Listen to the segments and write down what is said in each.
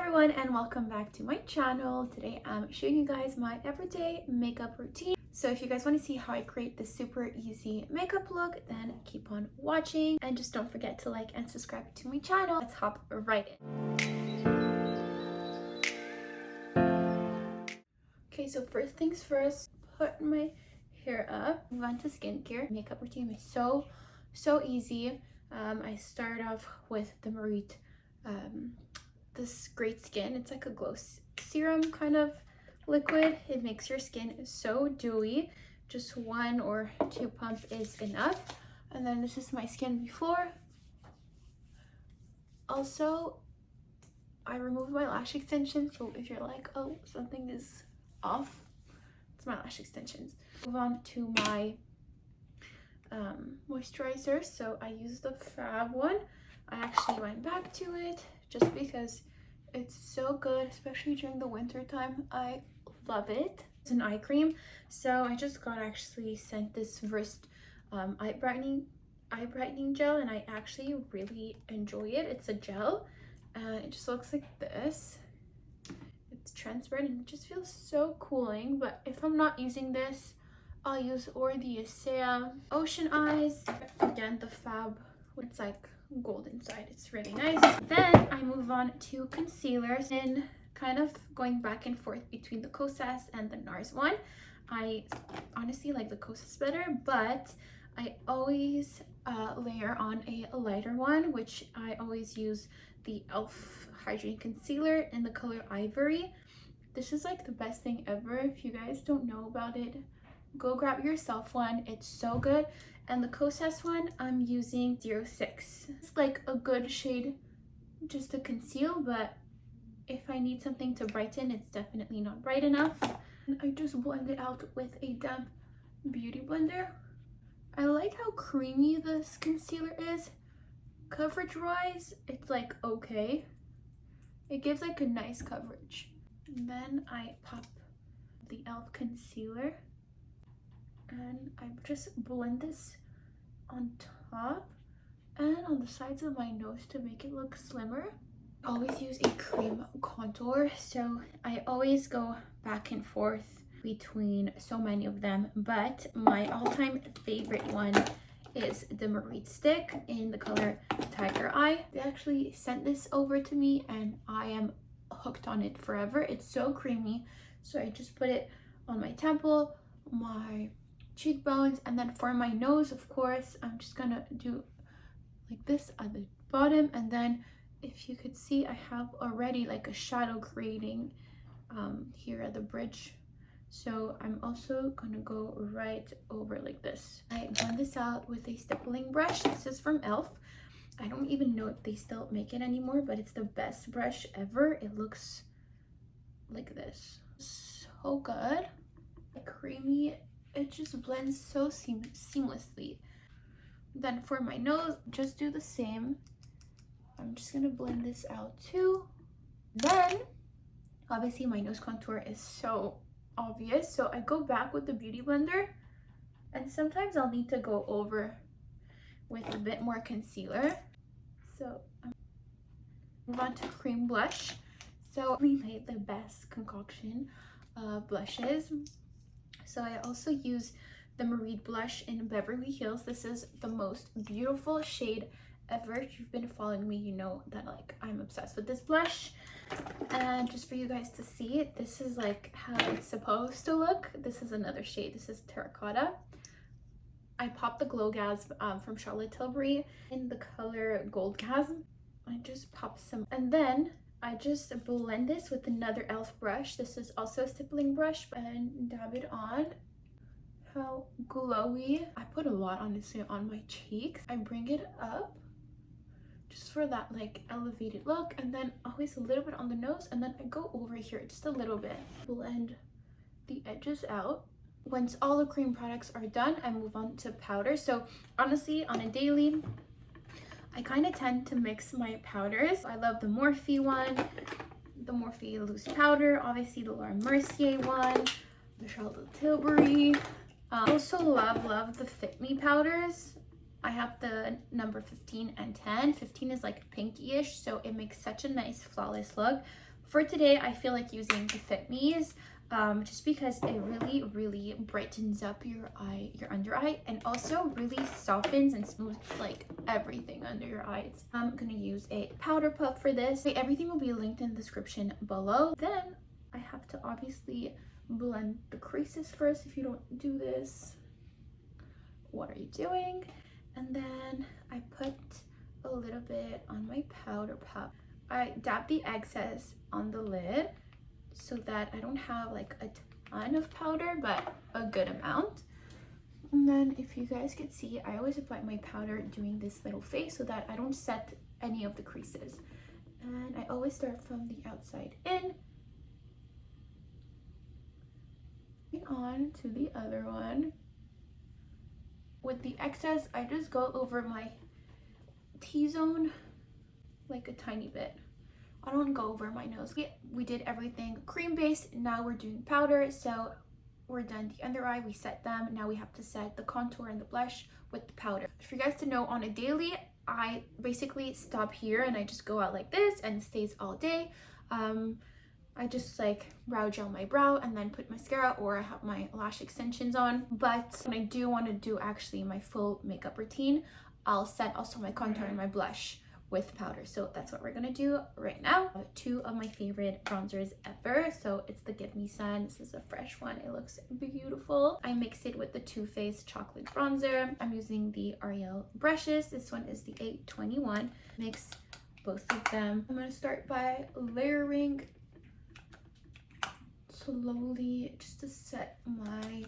everyone and welcome back to my channel. Today I'm showing you guys my everyday makeup routine. So if you guys want to see how I create this super easy makeup look, then keep on watching and just don't forget to like and subscribe to my channel. Let's hop right in. Okay, so first things first, put my hair up, move on to skincare. Makeup routine is so easy. I start off with the Marite this great skin. It's like a glow serum kind of liquid. It makes your skin so dewy. Just 1 or 2 pumps is enough. And then this is my skin before. Also, I removed my lash extensions, so if you're like, oh, something is off, it's my lash extensions. Move on to my moisturizer. So I used the Fab one. I actually went back to it just because it's so good, especially during the winter time. I love it. It's an eye cream. So I just got actually sent this first eye brightening gel, and I actually really enjoy it. It's a gel and it just looks like this. It's transparent and it just feels so cooling. But if I'm not using this, I'll use Mubyalexia Ocean Eyes. Again, the Fab, it's like gold inside. It's really nice. Then I move on to concealers and kind of going back and forth between the Kosas and the NARS one. I honestly like the Kosas better, but I always layer on a lighter one, which I always use the e.l.f. Hydrating Concealer in the color Ivory. This is like the best thing ever. If you guys don't know about it, go grab yourself one. It's so good. And the Kosas one, I'm using 06. It's like a good shade just to conceal, but if I need something to brighten, it's definitely not bright enough. And I just blend it out with a damp beauty blender. I like how creamy this concealer is. Coverage wise, it's like okay. It gives like a nice coverage. And then I pop the e.l.f. concealer and I just blend this on top and on the sides of my nose to make it look slimmer. I always use a cream contour, so I always go back and forth between so many of them, but my all-time favorite one is the Marite stick in the color Tiger Eye. They actually sent this over to me and I am hooked on it forever. It's so creamy, so I just put it on my temple, my cheekbones, and then for my nose, of course, I'm just gonna do like this at the bottom. And then if you could see, I have already like a shadow creating here at the bridge, so I'm also gonna go right over like this. I blend this out with a stippling brush. This is from e.l.f. I don't even know if they still make it anymore, but it's the best brush ever. It looks like this. So good. Creamy. It just blends so seamlessly. Then for my nose, just do the same. I'm just gonna blend this out too. Then, obviously my nose contour is so obvious, so I go back with the beauty blender, and sometimes I'll need to go over with a bit more concealer. So move on to cream blush. So we made the best concoction of blushes. So I also use the Marite blush in Beverly Hills. This is the most beautiful shade ever. If you've been following me, you know that like I'm obsessed with this blush. And just for you guys to see it, this is like how it's supposed to look. This is another shade. This is Terracotta. I popped the Glow Gas from Charlotte Tilbury in the color Gold Gas. I just pop some, and then I just blend this with another e.l.f. brush. This is also a stippling brush, and dab it on. How glowy. I put a lot, honestly, on my cheeks. I bring it up just for that like elevated look, and then always a little bit on the nose, and then I go over here just a little bit. Blend the edges out. Once all the cream products are done, I move on to powder. So honestly, on a daily, I kind of tend to mix my powders. I love the Morphe one, the Morphe loose powder, obviously the Laura Mercier one, the Charlotte Tilbury. I also love the Fit Me powders. I have the number 15 and 10. 15 is like pinky-ish, so it makes such a nice flawless look. For today, I feel like using the Fit Me's just because it really brightens up your under eye, and also really softens and smooths like everything under your eyes. I'm gonna use a powder puff for this. Everything will be linked in the description below. Then I have to obviously blend the creases first. If you don't do this, what are you doing? And then I put a little bit on my powder puff. I dab the excess on the lid so that I don't have like a ton of powder, but a good amount. And then if you guys could see, I always apply my powder doing this little face so that I don't set any of the creases. And I always start from the outside in, on to the other one. With the excess, I just go over my T-zone like a tiny bit. I don't go over my nose. We did everything cream based. Now we're doing powder. So we're done the under eye. We set them. Now we have to set the contour and the blush with the powder. For you guys to know, on a daily, I basically stop here and I just go out like this and it stays all day. I just like brow gel my brow and then put mascara, or I have my lash extensions on. But when I do want to do actually my full makeup routine, I'll set also my contour and my blush with powder. So that's what we're gonna do right now. Two of my favorite bronzers ever. So it's the Give Me Sun. This is a fresh one. It looks beautiful. I mix it with the Too Faced chocolate bronzer. I'm using the Ariel brushes. This one is the 821. Mix both of them. I'm gonna start by layering slowly just to set my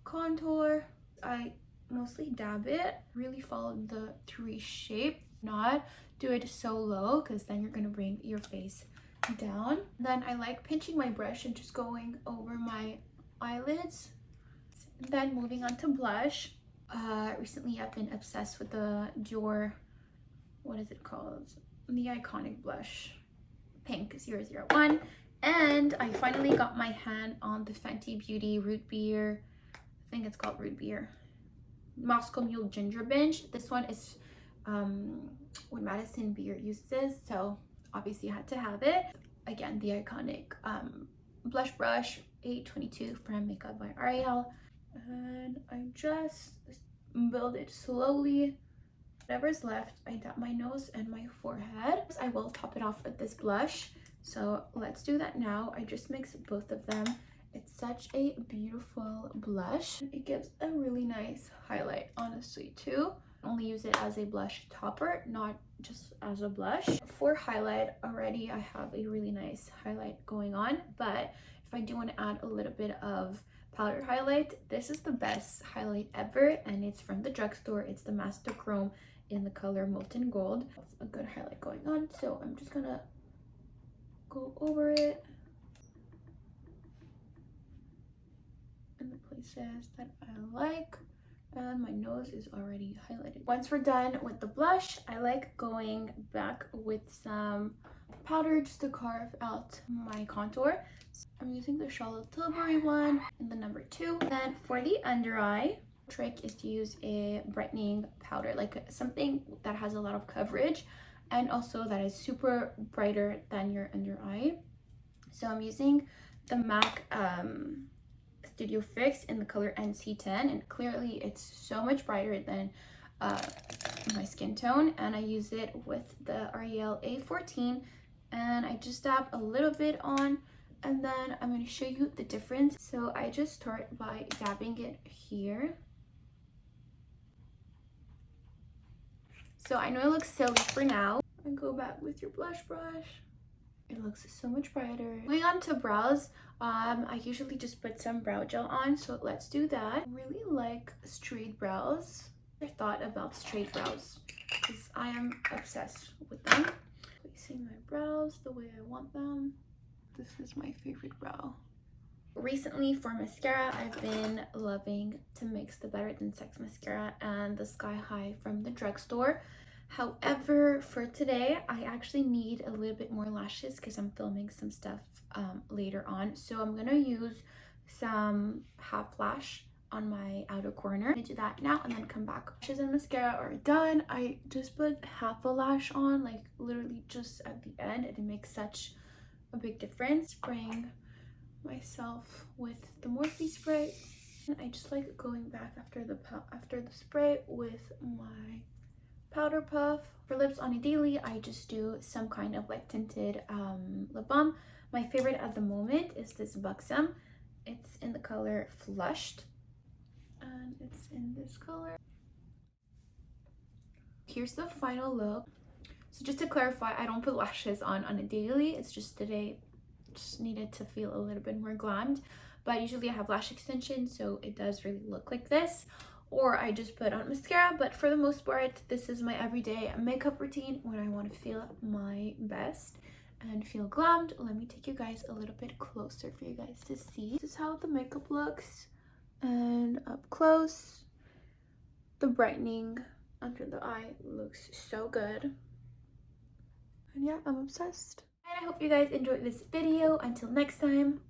contour. I mostly dab it, really follow the 3 shape, not do it so low because then you're gonna bring your face down. Then I like pinching my brush and just going over my eyelids. Then moving on to blush. Recently I've been obsessed with the Dior, what is it called? The iconic blush, Pink 001. And I finally got my hand on the Fenty Beauty Root Beer, I think it's called Root Beer, Moscow Mule Ginger Binge. This one is what Madison Beer uses, so obviously I had to have it. Again, the iconic blush brush, 822 from Makeup by Ariel. And I just build it slowly. Whatever's left, I dab my nose and my forehead. I will top it off with this blush. So let's do that now. I just mix both of them. It's such a beautiful blush. It gives a really nice highlight, honestly, too. I only use it as a blush topper, not just as a blush. For highlight, already I have a really nice highlight going on, but if I do want to add a little bit of powder highlight, this is the best highlight ever, and it's from the drugstore. It's the Master Chrome in the color Molten Gold. That's a good highlight going on, so I'm just gonna go over it in the places that I like, and my nose is already highlighted. Once we're done with the blush, I like going back with some powder just to carve out my contour. So I'm using the Charlotte Tilbury one in the number 2. Then for the under eye, trick is to use a brightening powder, like something that has a lot of coverage and also that is super brighter than your under eye. So I'm using the MAC Studio Fix in the color NC10, and clearly it's so much brighter than my skin tone, and I use it with the Ariel A14, and I just dab a little bit on, and then I'm going to show you the difference. So I just start by dabbing it here. So I know it looks silly for now. And go back with your blush brush. It looks so much brighter. Going on to brows, I usually just put some brow gel on, so let's do that. I really like straight brows. I thought about straight brows because I am obsessed with them. Placing my brows the way I want them. This is my favorite brow. Recently for mascara, I've been loving to mix the Better Than Sex mascara and the Sky High from the drugstore. However, for today, I actually need a little bit more lashes because I'm filming some stuff later on. So I'm gonna use some half lash on my outer corner. I'm gonna do that now and then come back. Lashes and mascara are done. I just put half a lash on, like literally just at the end, and it makes such a big difference. Spraying myself with the Morphe spray. And I just like going back after the spray with my powder puff. For lips on a daily, I just do some kind of like tinted lip balm. My favorite at the moment is this Buxom. It's in the color Flushed, and it's in this color. Here's the final look. So just to clarify, I don't put lashes on a daily. It's just today, just needed to feel a little bit more glammed. But usually I have lash extensions, so it does really look like this. Or I just put on mascara, but for the most part, this is my everyday makeup routine when I want to feel my best and feel glammed. Let me take you guys a little bit closer for you guys to see. This is how the makeup looks, and up close, the brightening under the eye looks so good. And yeah, I'm obsessed. And I hope you guys enjoyed this video. Until next time,